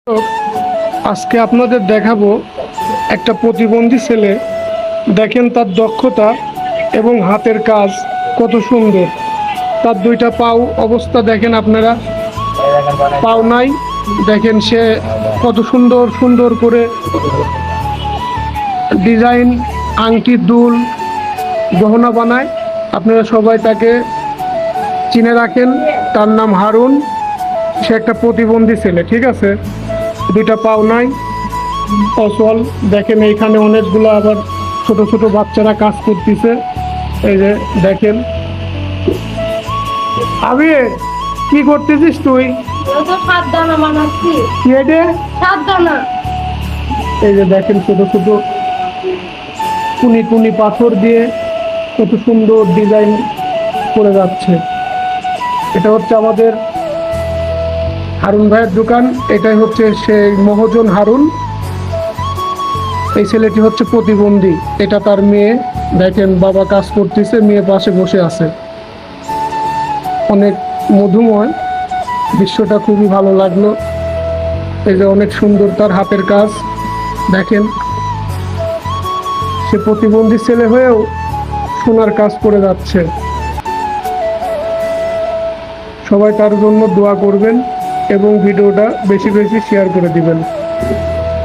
আজকে আপনাদের দেখাবো একটা প্রতিবন্ধী ছেলে। দেখেন তার দক্ষতা এবং হাতের কাজ কত সুন্দর। তার দুইটা পাও অবস্থা দেখেন আপনারা, পাও নাই। দেখেন সে কত সুন্দর সুন্দর করে ডিজাইন, আংটি, দুল, গহনা বানায়। আপনারা সবাই তাকে চিনে রাখেন। তার নাম হারুন। সে একটা প্রতিবন্ধী ছেলে, ঠিক আছে। দুইটা পাও নাই, অচল। দেখেন এইখানে অনেকগুলো আবার ছোট ছোট বাচ্চারা কাজ করতেছে। এই যে দেখেন। আমি কি করতেছিস তুই? কি এটা? এই যে দেখেন ছোট ছোট কুনি কুনি পাথর দিয়ে কত সুন্দর ডিজাইন করে যাচ্ছে। এটা হচ্ছে আমাদের হারুন ভাইয়ের দোকান। এটাই হচ্ছে সেই মহাজন হারুন। এই ছেলেটি হচ্ছে প্রতিবন্ধী। এটা তার মেয়ে। দেখেন বাবা কাজ করতেছে, মেয়ে পাশে বসে আছে। অনেক মধুময় দৃশ্যটা, খুবই ভালো লাগলো। এই যে অনেক সুন্দর তার হাতের কাজ। দেখেন সে প্রতিবন্ধী ছেলে হয়েও সোনার কাজ করে যাচ্ছে। সবাই তার জন্য দোয়া করবেন এবং ভিডিওটা বেশি বেশি শেয়ার করে দিবেন।